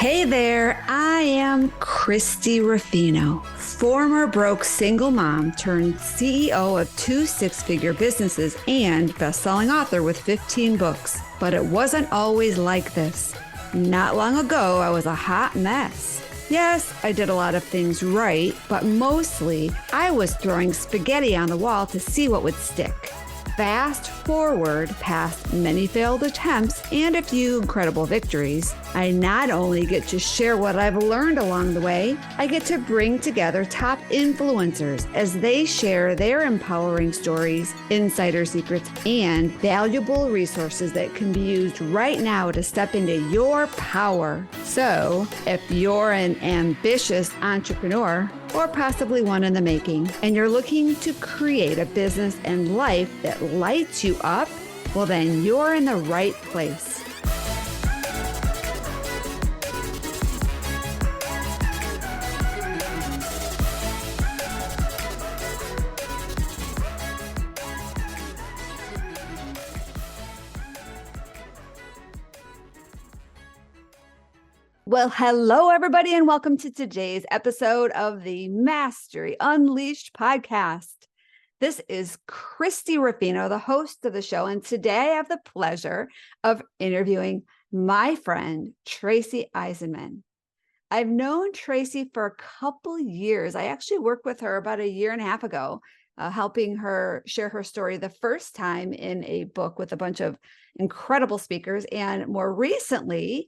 Hey there, I am Christy Ruffino, former broke single mom turned CEO of 2 six-figure businesses and best-selling author with 15 books. But it wasn't always like this. Not long ago, I was a hot mess. Yes, I did a lot of things right, but mostly I was throwing spaghetti on the wall to see what would stick. Fast forward past many failed attempts and a few incredible victories, I not only get to share what I've learned along the way, I get to bring together top influencers as they share their empowering stories, insider secrets, and valuable resources that can be used right now to step into your power. So, if you're an ambitious entrepreneur, or possibly one in the making, and you're looking to create a business and life that lights you up, well, then you're in the right place. Well, hello, everybody, and welcome to today's episode of the Mastery Unleashed podcast. This is Christy Ruffino, the host of the show, and today I have the pleasure of interviewing my friend, Tracy Eisenman. I've known Tracy for a couple years. I actually worked with her about a year and a half ago, helping her share her story the first time in a book with a bunch of incredible speakers, and more recently,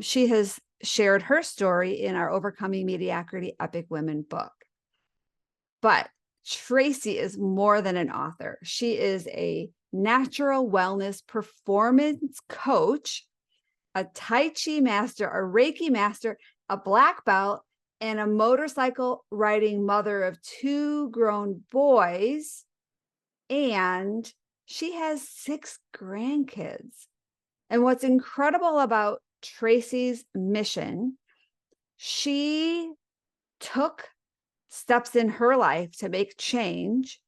she has shared her story in our Overcoming Mediocrity Epic Women book. But Tracy is more than an author. She is a natural wellness performance coach, a Tai Chi master, a Reiki master, a black belt, and a motorcycle riding mother of 2 grown boys. And she has 6 grandkids. And what's incredible about Tracy's mission, she took steps in her life to make change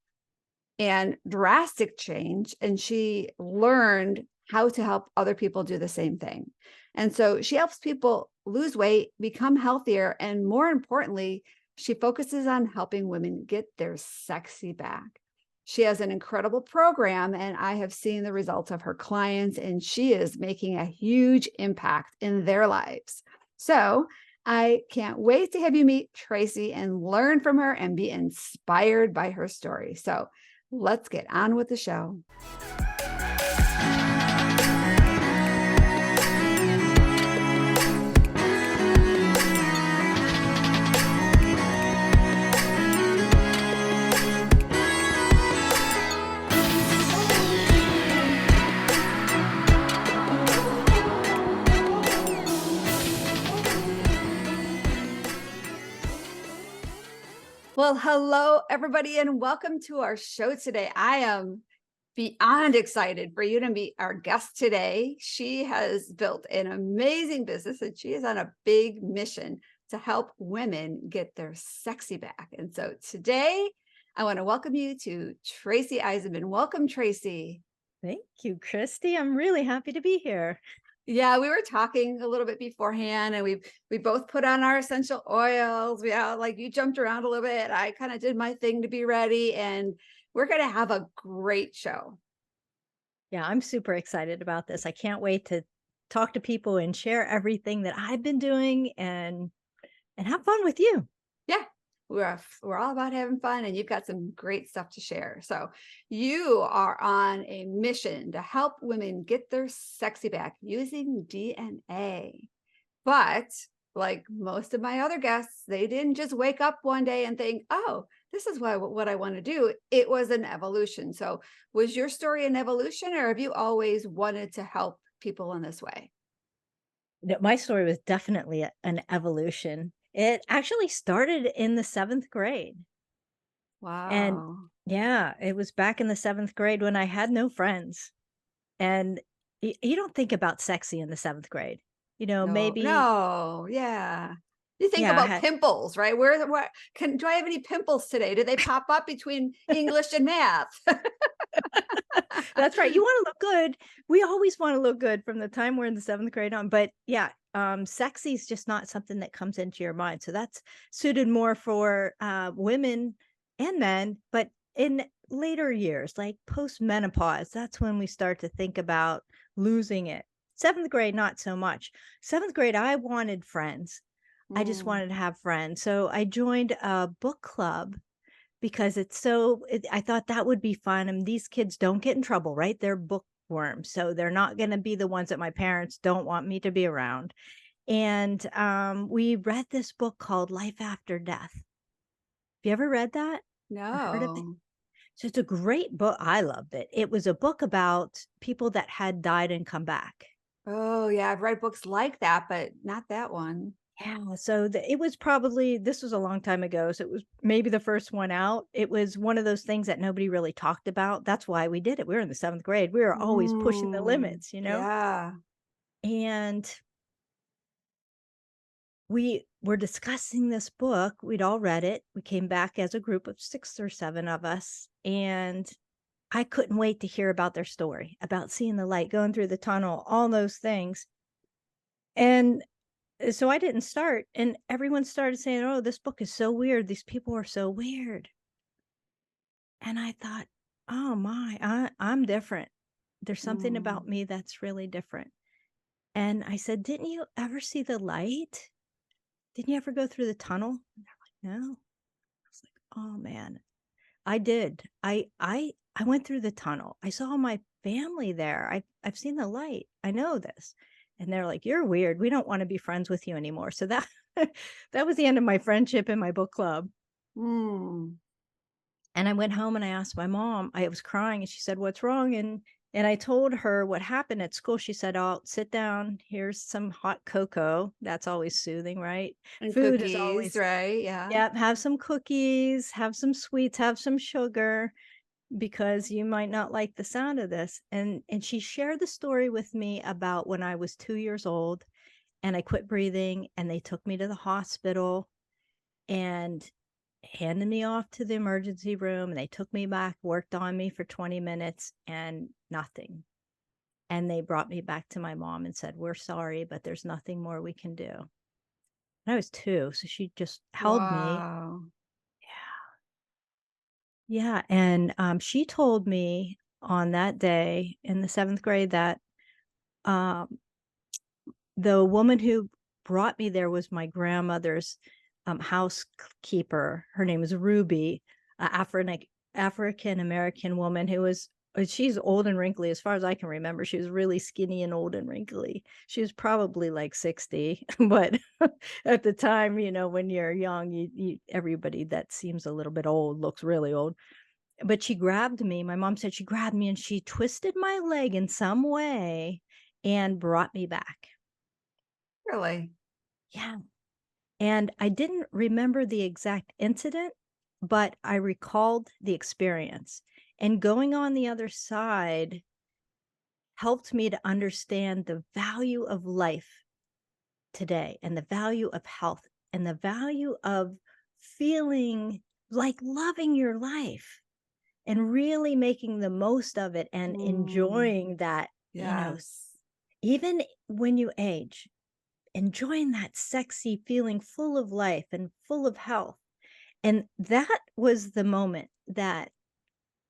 and drastic change, and she learned how to help other people do the same thing. And so she helps people lose weight, become healthier, and more importantly, she focuses on helping women get their sexy back. She has an incredible program, and I have seen the results of her clients, and she is making a huge impact in their lives. So I can't wait to have you meet Tracy and learn from her and be inspired by her story. So let's get on with the show. Well, hello, everybody, and welcome to our show today. I am beyond excited for you to meet our guest today. She has built an amazing business, and she is on a big mission to help women get their sexy back. And so today, I want to welcome you to Tracy Eisenman. Welcome, Tracy. Thank you, Christy. I'm really happy to be here. Yeah, we were talking a little bit beforehand, and we both put on our essential oils. Like you jumped around a little bit. I kind of did my thing to be ready, and we're going to have a great show. Yeah, I'm super excited about this. I can't wait to talk to people and share everything that I've been doing and have fun with you. Yeah, we're all about having fun, and you've got some great stuff to share. So you are on a mission to help women get their sexy back using DNA. But like most of my other guests, they didn't just wake up one day and think, oh, this is what I want to do. It was an evolution. So was your story an evolution, or have you always wanted to help people in this way? My story was definitely an evolution. It actually started in the 7th grade. Wow. And yeah, it was back in the 7th grade when I had no friends. And you don't think about sexy in the 7th grade. Maybe. No, yeah. You think Yeah, about pimples, right? Do I have any pimples today? Do they pop up between English and math? That's right. You want to look good. We always want to look good from the time we're in the 7th grade on. But yeah, sexy is just not something that comes into your mind. So that's suited more for women and men, but in later years, like post-menopause, that's when we start to think about losing it. 7th grade, not so much. 7th grade, I wanted friends. I just Mm. wanted to have friends. So I joined a book club because I thought that would be fun. And these kids don't get in trouble, right? They're bookworms. So they're not going to be the ones that my parents don't want me to be around. And we read this book called Life After Death. Have you ever read that or heard of it? No. So it's a great book. I loved it. It was a book about people that had died and come back. Oh, yeah. I've read books like that, but not that one. Yeah, so it was probably this was a long time ago, so it was maybe the first one out. It was one of those things that nobody really talked about. That's why we did it. We were in the 7th grade. We were always pushing the Mm. limits, you know? Yeah. And we were discussing this book. We'd all read it. We came back as a group of 6 or 7 of us, and I couldn't wait to hear about their story, about seeing the light, going through the tunnel, all those things. And so I didn't start, and everyone started saying, "Oh, this book is so weird. These people are so weird." And I thought, "Oh my, I'm different. There's something about Mm. me that's really different." And I said, "Didn't you ever see the light? Didn't you ever go through the tunnel?" And they're like, "No." I was like, "Oh man, I did. I went through the tunnel. I saw my family there. I've seen the light. I know this." And they're like, "You're weird. We don't want to be friends with you anymore." So that that was the end of my friendship in my book club. Mm. And I went home and I asked my mom. I was crying and she said, "What's wrong?" And I told her what happened at school. She said, "Oh, sit down. Here's some hot cocoa." That's always soothing, right? And Food is cookies, always, right? Yeah. yep, have some cookies, have some sweets, have some sugar because you might not like the sound of this. And she shared the story with me about when I was 2 years old and I quit breathing and they took me to the hospital and handed me off to the emergency room, and they took me back, worked on me for 20 minutes and nothing. And they brought me back to my mom and said, "We're sorry, but there's nothing more we can do." And I was 2, so she just held me. Wow. Yeah, and, she told me on that day in the 7th grade that, um, the woman who brought me there was my grandmother's, housekeeper. Her name is Ruby, a African American woman who was she's old and wrinkly as far as I can remember. She was really skinny and old and wrinkly. She was probably like 60, but at the time, when you're young, you everybody that seems a little bit old looks really old. But she grabbed me. My mom said she grabbed me and she twisted my leg in some way and brought me back. Really? Yeah. And I didn't remember the exact incident, but I recalled the experience. And going on the other side helped me to understand the value of life today and the value of health and the value of feeling like loving your life and really making the most of it and Mm. enjoying that, Yes. even when you age, enjoying that sexy feeling full of life and full of health. And that was the moment that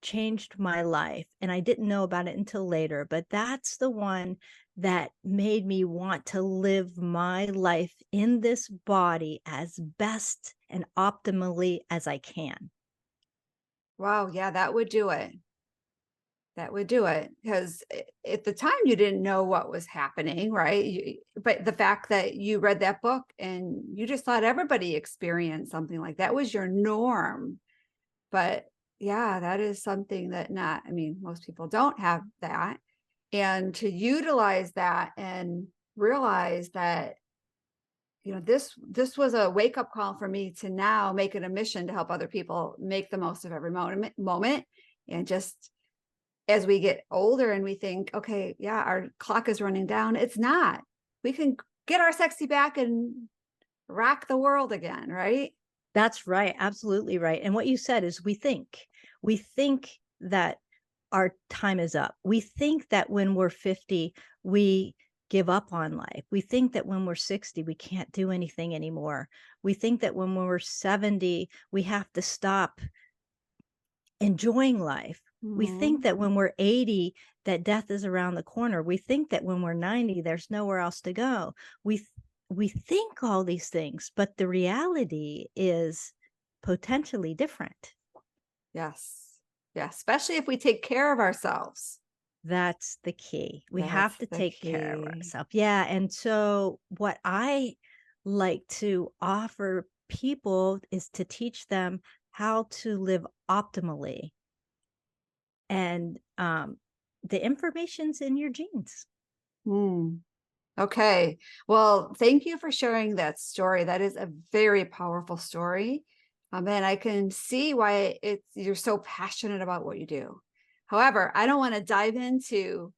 changed my life. And I didn't know about it until later, but that's the one that made me want to live my life in this body as best and optimally as I can. Wow. Yeah, that would do it. That would do it because at the time you didn't know what was happening, right? But the fact that you read that book and you just thought everybody experienced something like that was your norm. But yeah, that is something that I mean, most people don't have that. And to utilize that and realize that, this was a wake up call for me to now make it a mission to help other people make the most of every moment. And just as we get older and we think, okay, yeah, our clock is running down. It's not. We can get our sexy back and rock the world again, right? That's right. Absolutely right. And what you said is we think that our time is up. We think that when we're 50, we give up on life. We think that when we're 60, we can't do anything anymore. We think that when we're 70, we have to stop enjoying life. We think that when we're 80, that death is around the corner. We think that when we're 90, there's nowhere else to go. We think all these things, but the reality is potentially different. Yes. Yeah. Especially if we take care of ourselves. That's the key. We have That's to the take care of key. ourselves. Yeah. And so, what I like to offer people is to teach them how to live optimally. And the information's in your genes. Okay. Well, thank you for sharing that story. That is a very powerful story. And I can see why you're so passionate about what you do. However, I don't want to dive into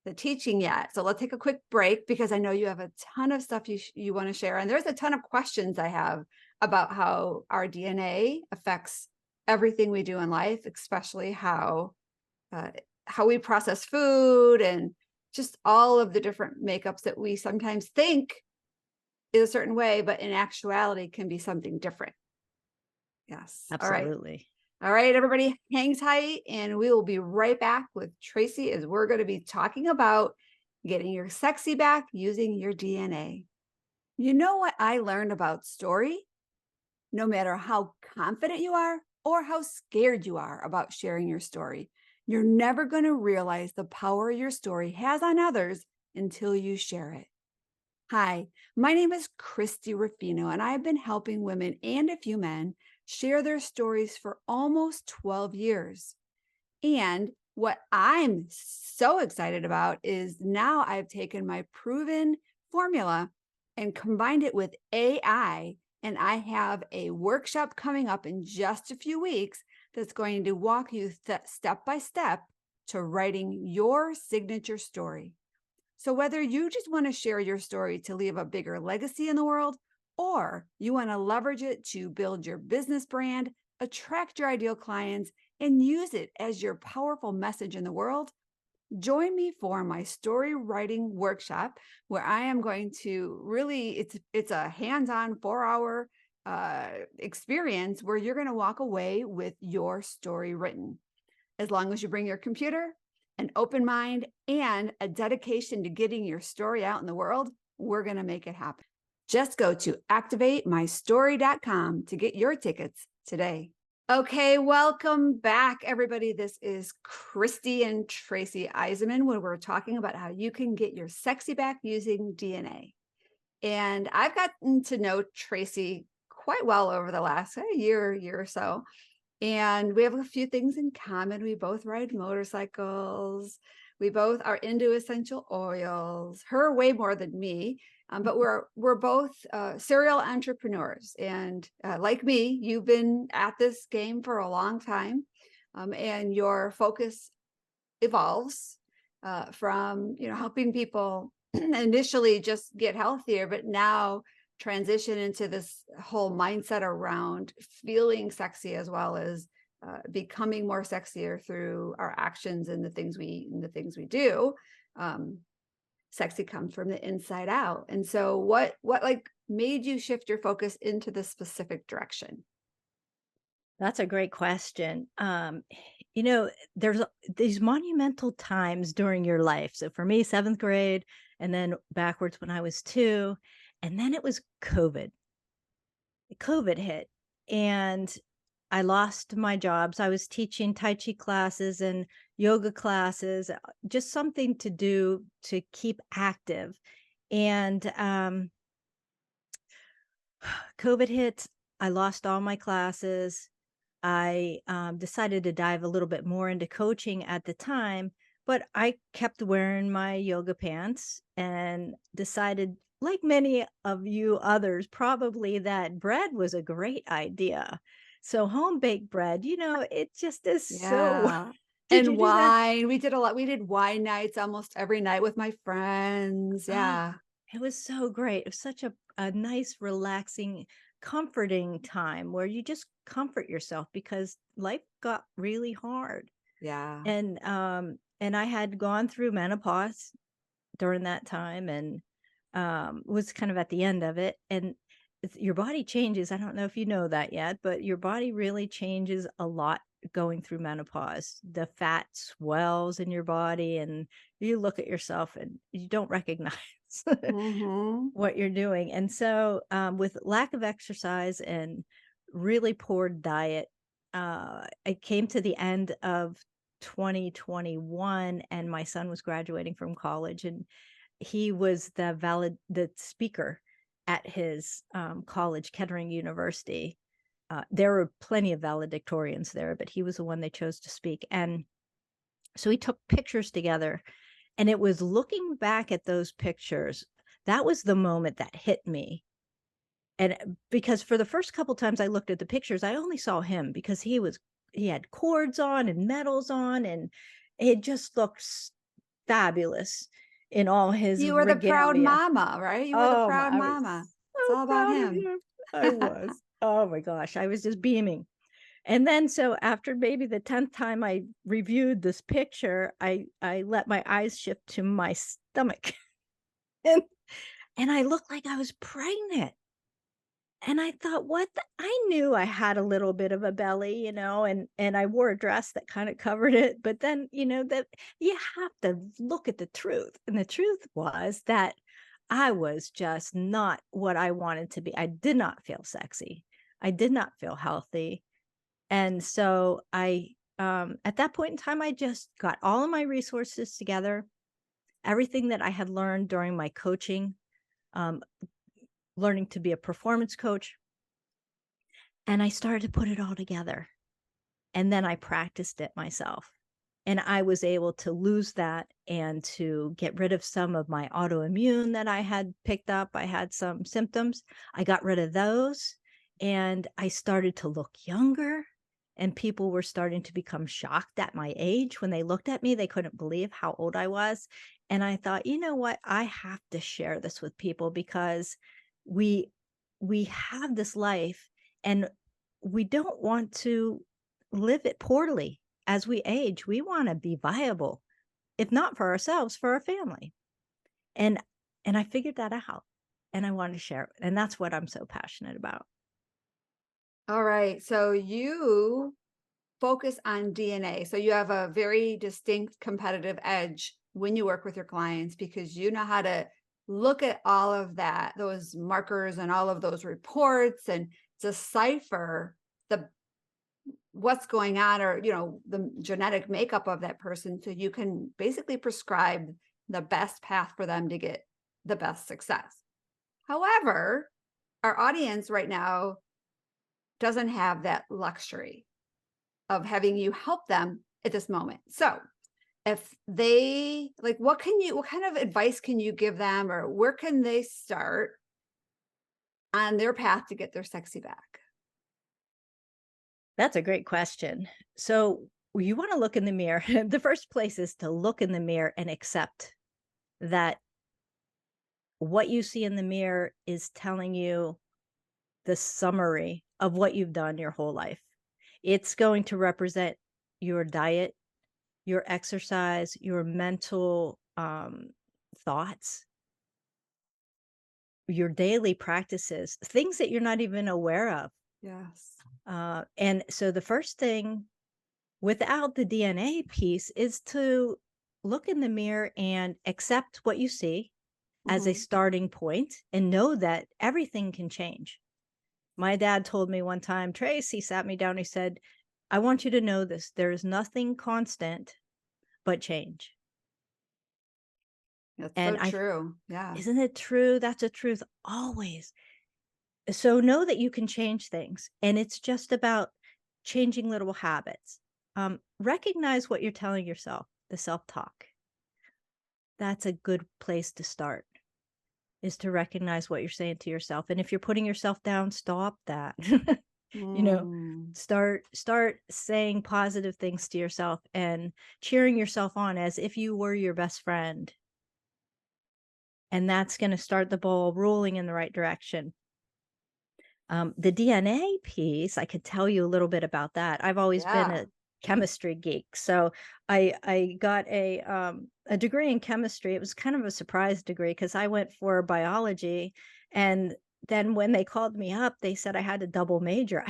the teaching yet. So let's take a quick break because I know you have a ton of stuff you want to share. And there's a ton of questions I have about how our DNA affects everything we do in life, especially how we process food and just all of the different makeups that we sometimes think is a certain way, but in actuality can be something different. Yes. Absolutely. All right, everybody, hang tight, and we will be right back with Tracy as we're going to be talking about getting your sexy back using your DNA. You know what I learned about story? No matter how confident you are or how scared you are about sharing your story, you're never going to realize the power your story has on others until you share it. Hi, my name is Christy Ruffino, and I have been helping women and a few men share their stories for almost 12 years. And what I'm so excited about is now I've taken my proven formula and combined it with AI. And I have a workshop coming up in just a few weeks that's going to walk you step by step to writing your signature story. So whether you just want to share your story to leave a bigger legacy in the world, or you want to leverage it to build your business brand, attract your ideal clients, and use it as your powerful message in the world, join me for my story writing workshop, where I am going to really, it's a hands-on 4-hour experience where you're going to walk away with your story written. As long as you bring your computer, an open mind, and a dedication to getting your story out in the world, we're going to make it happen. Just go to activatemystory.com to get your tickets today. Okay, welcome back, everybody. This is Christy and Tracy Eisenman, where we're talking about how you can get your sexy back using DNA. And I've gotten to know Tracy quite well over the last year or so. And we have a few things in common. We both ride motorcycles. We both are into essential oils. Her way more than me, but we're both serial entrepreneurs. And like me, you've been at this game for a long time, and your focus evolves from helping people initially just get healthier, but now transition into this whole mindset around feeling sexy, as well as becoming more sexier through our actions and the things we eat and the things we do. Sexy comes from the inside out. And so what like made you shift your focus into this specific direction? That's a great question. There's these monumental times during your life. So for me, 7th grade, and then backwards when I was 2, and then it was COVID. COVID hit, and I lost my jobs. I was teaching Tai Chi classes and yoga classes, just something to do to keep active. And COVID hit. I lost all my classes. I decided to dive a little bit more into coaching at the time, but I kept wearing my yoga pants and decided, like many of you others, probably that bread was a great idea. So home baked bread, it just is so. Yeah. Did And you do that? wine. We did a lot. We did wine nights almost every night with my friends. Yeah. It was so great. It was such a nice, relaxing, comforting time where you just comfort yourself because life got really hard. Yeah. And I had gone through menopause during that time, and was kind of at the end of it. And your body changes. I don't know if you know that yet, but your body really changes a lot going through menopause. The fat swells in your body, and you look at yourself and you don't recognize what you're doing. And so with lack of exercise and really poor diet, I came to the end of 2021, and my son was graduating from college, and he was the speaker at his college, Kettering University. There were plenty of valedictorians there, but he was the one they chose to speak. And so he took pictures together, and it was looking back at those pictures, that was the moment that hit me. And because for the first couple times I looked at the pictures, I only saw him because he had cords on and medals on, and it just looked fabulous in all his You were the proud regalia. mama, right? You were the proud mama. It's all about him. I was. Oh my gosh, I was just beaming. And then so after maybe the 10th time I reviewed this picture, I let my eyes shift to my stomach. and I looked like I was pregnant. And I thought, I knew I had a little bit of a belly, and I wore a dress that kind of covered it. But then, that you have to look at the truth. And the truth was that I was just not what I wanted to be. I did not feel sexy. I did not feel healthy. And so at that point in time, I just got all of my resources together, everything that I had learned during my coaching, learning to be a performance coach. And I started to put it all together. And then I practiced it myself. And I was able to lose that and to get rid of some of my autoimmune that I had picked up. I had some symptoms. I got rid of those, and I started to look younger. And people were starting to become shocked at my age. When they looked at me, they couldn't believe how old I was. And I thought, you know what? I have to share this with people, because we have this life, and we don't want to live it poorly as we age. We want to be viable, if not for ourselves, for our family. And I figured that out, and I wanted to share it. And that's what I'm so passionate about. All right. So you focus on DNA. So you have a very distinct competitive edge when you work with your clients, because you know how to look at all of that, those markers and all of those reports, and decipher what's going on, or, the genetic makeup of that person. So you can basically prescribe the best path for them to get the best success. However, our audience right now doesn't have that luxury of having you help them at this moment. So if they what kind of advice can you give them, or where can they start on their path to get their sexy back? That's a great question. So you want to look in the mirror. The first place is to look in the mirror and accept that what you see in the mirror is telling you the summary of what you've done your whole life. It's going to represent your diet, your exercise, your mental thoughts, your daily practices, things that you're not even aware of. Yes. And so the first thing without the DNA piece is to look in the mirror and accept what you see as a starting point, and know that everything can change. My dad told me one time, Tracy sat me down, he said, I want you to know this, there is nothing constant but change. That's so true. Yeah. Isn't it true? That's a truth always. So know that you can change things, and it's just about changing little habits. Recognize what you're telling yourself, the self-talk. That's a good place to start, is to recognize what you're saying to yourself. And if you're putting yourself down, stop that. Start saying positive things to yourself and cheering yourself on as if you were your best friend. And that's going to start the ball rolling in the right direction. The DNA piece, I could tell you a little bit about that. I've always been chemistry geek. So I got a degree in chemistry. It was kind of a surprise degree because I went for biology, and then when they called me up, they said I had a double major.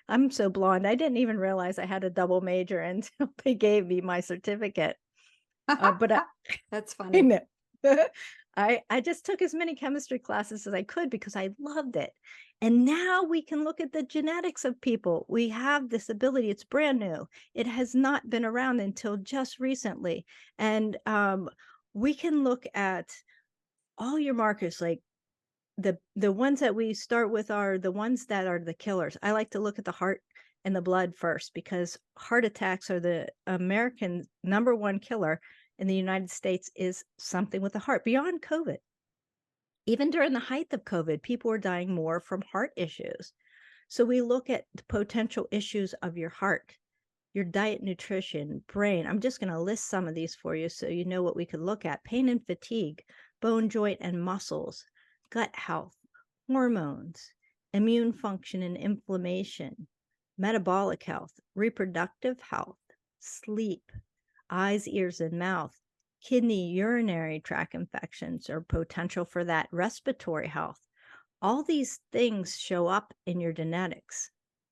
I'm so blonde. I didn't even realize I had a double major until they gave me my certificate. But That's I funny. know. I just took as many chemistry classes as I could because I loved it. And now we can look at the genetics of people. We have this ability. It's brand new. It has not been around until just recently. And we can look at all your markers, like the ones that we start with are the ones that are the killers. I like to look at the heart and the blood first because heart attacks are the American #1 killer in the United States is something with the heart beyond COVID. Even during the height of COVID, people were dying more from heart issues. So we look at the potential issues of your heart, your diet, nutrition, brain. I'm just going to list some of these for you so you know what we could look at. Pain and fatigue, bone, joint, and muscles, gut health, hormones, immune function and inflammation, metabolic health, reproductive health, sleep, eyes, ears, and mouth, kidney, urinary tract infections, or potential for that, respiratory health. All these things show up in your genetics.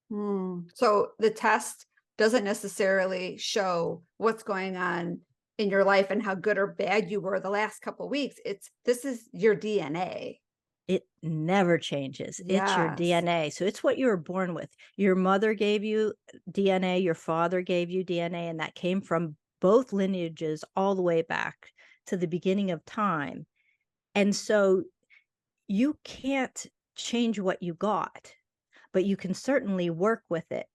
So the test doesn't necessarily show what's going on in your life and how good or bad you were the last couple of weeks. This is your DNA. It never changes. It's your Yes. DNA. So it's what you were born with. Your mother gave you DNA, your father gave you DNA, and that came from both lineages all the way back to the beginning of time. And so you can't change what you got, but you can certainly work with it.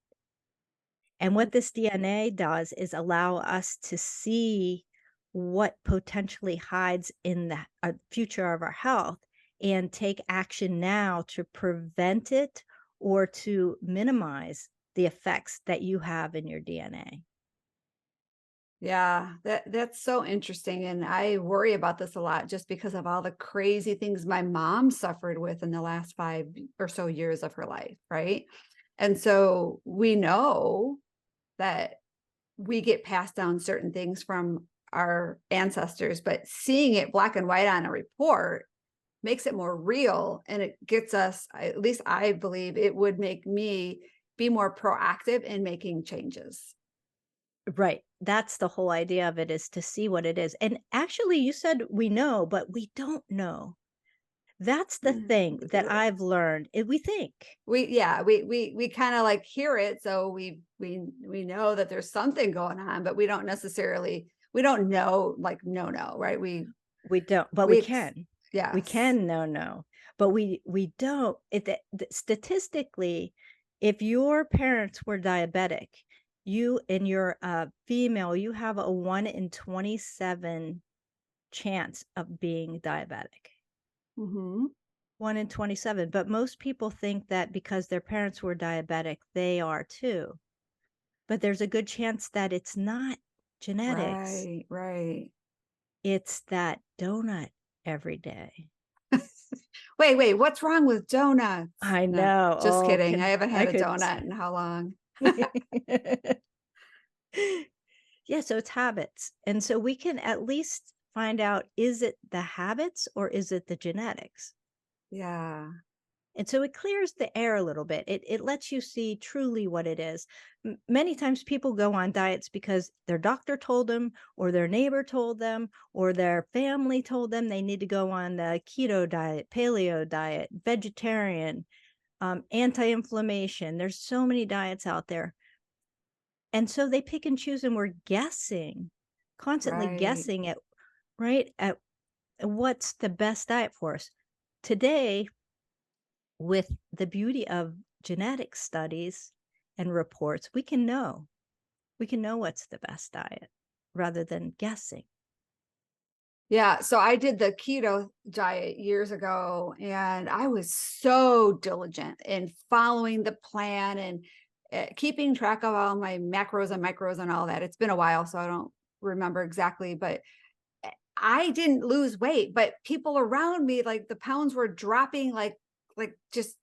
And what this DNA does is allow us to see what potentially hides in the future of our health and take action now to prevent it or to minimize the effects that you have in your DNA. Yeah, that's so interesting. And I worry about this a lot just because of all the crazy things my mom suffered with in the last 5 or so years of her life, right? And so we know that we get passed down certain things from our ancestors, but seeing it black and white on a report makes it more real, and it gets us, at least I believe it would make me be more proactive in making changes. Right. That's the whole idea of it, is to see what it is. And actually, you said we know, but we don't know. That's the thing that I've learned. We think. We kind of like hear it, so we know that there's something going on, but we don't know, like, no, right? We don't, but we can. Yes. We can no, but we don't. Statistically, if your parents were diabetic, you and you're a female, you have a 1 in 27 chance of being diabetic. 1 in 27. But most people think that because their parents were diabetic, they are too. But there's a good chance that it's not genetics. Right. It's that donut every day. Wait, what's wrong with donuts? I No, know. just Oh, kidding. I haven't had a could. donut in how long? Yeah, so it's habits. And so we can at least find out, is it the habits or is it the genetics? Yeah. And so it clears the air a little bit. It lets you see truly what it is. Many times people go on diets because their doctor told them, or their neighbor told them, or their family told them they need to go on the keto diet, paleo diet, vegetarian, anti-inflammation. There's so many diets out there. And so they pick and choose, and we're guessing, constantly guessing at what's the best diet for us. Today, with the beauty of genetic studies and reports, we can know what's the best diet rather than guessing. Yeah, so I did the keto diet years ago, and I was so diligent in following the plan and keeping track of all my macros and micros and all that. It's been a while, so I don't remember exactly, but I didn't lose weight, but people around me, like, the pounds were dropping like just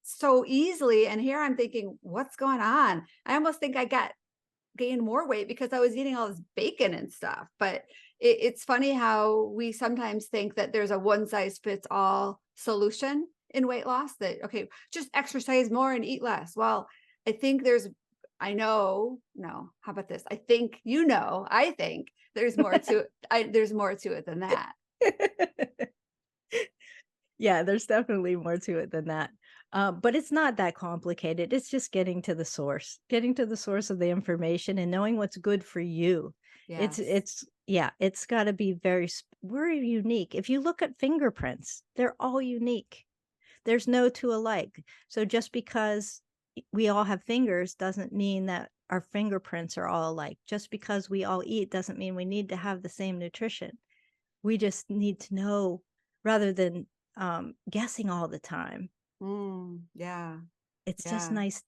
so easily. And here I'm thinking, what's going on? I almost think I got gain more weight because I was eating all this bacon and stuff. But it's funny how we sometimes think that there's a one size fits all solution in weight loss, that, okay, just exercise more and eat less. Well, I think no, how about this? I think there's more to it. There's more to it than that. Yeah, there's definitely more to it than that. But it's not that complicated. It's just getting to the source of the information and knowing what's good for you. Yes. It's got to be we're unique. If you look at fingerprints, they're all unique. There's no two alike. So just because we all have fingers doesn't mean that our fingerprints are all alike. Just because we all eat doesn't mean we need to have the same nutrition. We just need to know rather than guessing all the time. Yeah. It's just Yeah. nice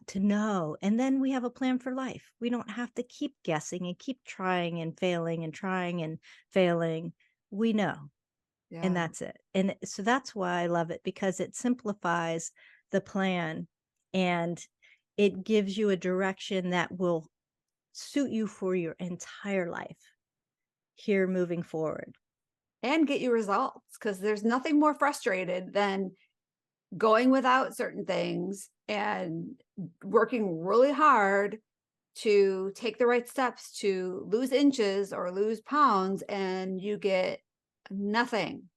to know. And then we have a plan for life. We don't have to keep guessing and keep trying and failing and trying and failing. We know. And Yeah. that's it. And so that's why I love it, because it simplifies the plan and it gives you a direction that will suit you for your entire life here moving forward. And get you results, because there's nothing more frustrated than going without certain things and working really hard to take the right steps to lose inches or lose pounds, and you get nothing.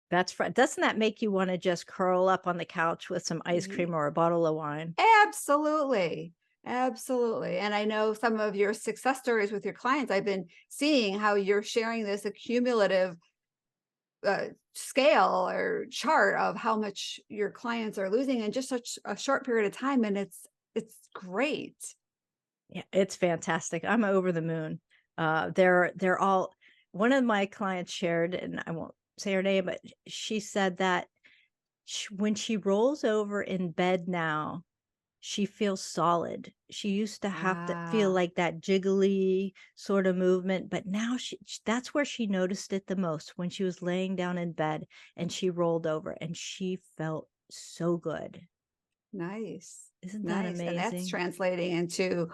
That's right. Doesn't that make you want to just curl up on the couch with some ice Ye- cream or a bottle of wine? Absolutely. Absolutely. And I know some of your success stories with your clients. I've been seeing how you're sharing this accumulative scale or chart of how much your clients are losing in just such a short period of time. And it's great. Yeah, it's fantastic. I'm over the moon. They're all one of my clients shared, and I won't say her name, but she said that when she rolls over in bed now, she feels solid. She used to have to feel Ah, like that jiggly sort of movement, but now that's where she noticed it the most, when she was laying down in bed and she rolled over and she felt so good. nice. Isn't that Nice. And that's amazing? translating into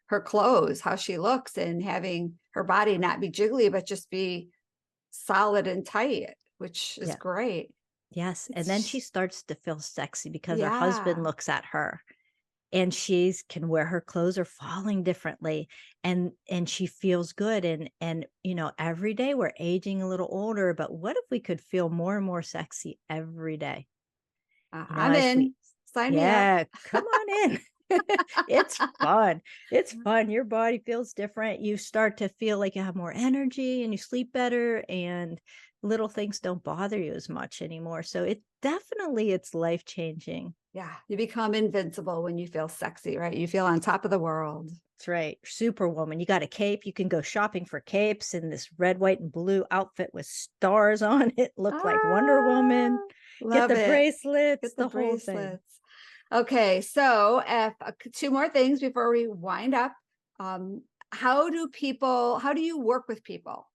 her clothes, how she looks, and having her body not be jiggly, but just be solid and tight, which is Yeah. great. Yes. And then she It's, starts to feel sexy because her husband yeah, looks at her and she's can wear her clothes are falling differently and she feels good every day we're aging a little older, but what if we could feel more and more sexy every day, I'm as we in. Sign me up. yeah, come on in. It's fun. It's fun. Your body feels different. You start to feel like you have more energy and you sleep better and little things don't bother you as much anymore. So it's life changing. Yeah, you become invincible when you feel sexy, right? You feel on top of the world. That's right. Superwoman. You got a cape. You can go shopping for capes in this red, white, and blue outfit with stars on it. Look like Wonder Woman. Ah, Get love the it. bracelets, Get the the whole thing. bracelets. Okay, so if two more things before we wind up. Um, how do you work with people?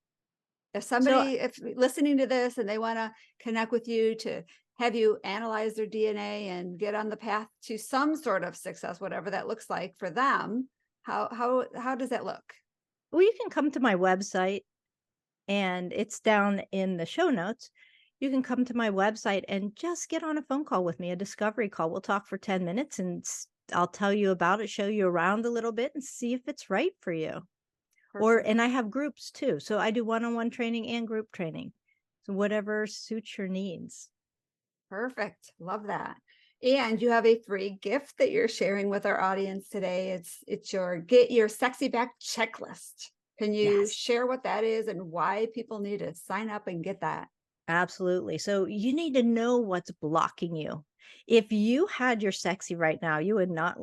So If listening to this and they want to connect with you to have you analyze their DNA and get on the path to some sort of success, whatever that looks like for them, how does that look? well, you can come to my website and it's down in the show notes. You can come to my website and just get on a phone call with me, a discovery call. We'll talk for 10 minutes and I'll tell you about it, show you around a little bit and see if it's right for you. Perfect. And I have groups too. So I do one-on-one training and group training. So whatever suits your needs. Perfect. Love that. And you have a free gift that you're sharing with our audience today. It's your Get Your Sexy Back checklist. Can you Yes, share what that is and why people need to sign up and get that? absolutely. So you need to know what's blocking you. If you had your sexy right now, you would not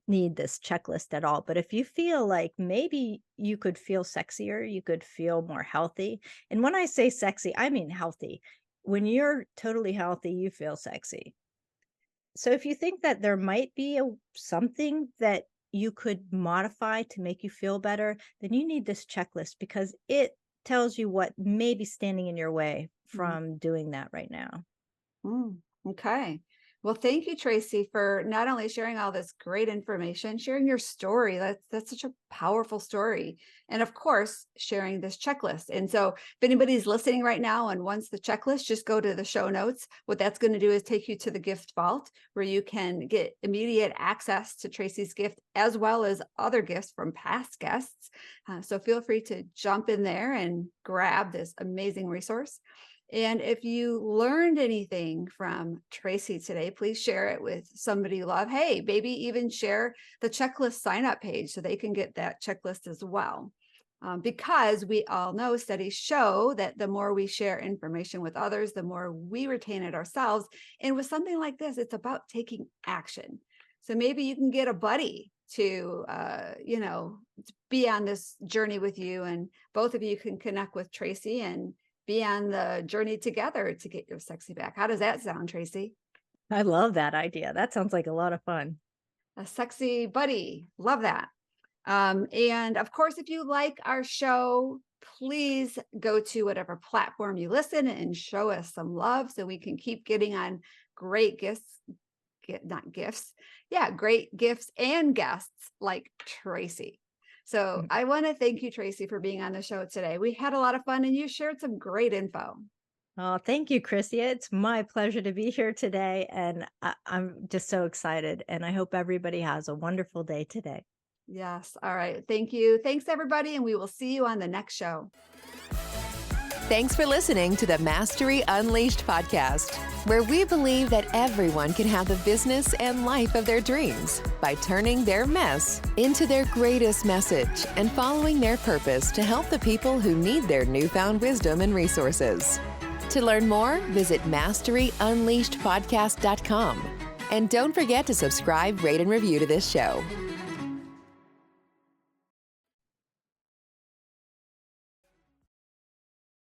need this checklist at all. But if you feel like maybe you could feel sexier, you could feel more healthy. And when I say sexy, I mean healthy. When you're totally healthy, you feel sexy. So if you think that there might be something that you could modify to make you feel better, then you need this checklist because it tells you what may be standing in your way Mm, from doing that right now. okay. Well, thank you, Tracy, for not only sharing all this great information, sharing your story. That's such a powerful story. And of course, sharing this checklist. And so if anybody's listening right now and wants the checklist, just go to the show notes. What that's going to do is take you to the gift vault where you can get immediate access to Tracy's gift as well as other gifts from past guests. So feel free to jump in there and grab this amazing resource. And if you learned anything from Tracy today, please share it with somebody you love. Hey, maybe even share the checklist sign up page so they can get that checklist as well. Because we all know studies show that the more we share information with others, the more we retain it ourselves. And with something like this, it's about taking action. So maybe you can get a buddy to, be on this journey with you, and both of you can connect with Tracy and be on the journey together to get your sexy back. How does that sound, Tracy? I love that idea. That sounds like a lot of fun. A sexy buddy. Love that. And of course, if you like our show, please go to whatever platform you listen and show us some love so we can keep getting on great great gifts and guests like Tracy. So I want to thank you, Tracy, for being on the show today. We had a lot of fun and you shared some great info. Oh, thank you, Christy. It's my pleasure to be here today. And I'm just so excited. And I hope everybody has a wonderful day today. Yes. All right. Thank you. Thanks, everybody. And we will see you on the next show. Thanks for listening to the Mastery Unleashed podcast, where we believe that everyone can have the business and life of their dreams by turning their mess into their greatest message and following their purpose to help the people who need their newfound wisdom and resources. To learn more, visit masteryunleashedpodcast.com. And don't forget to subscribe, rate, and review to this show.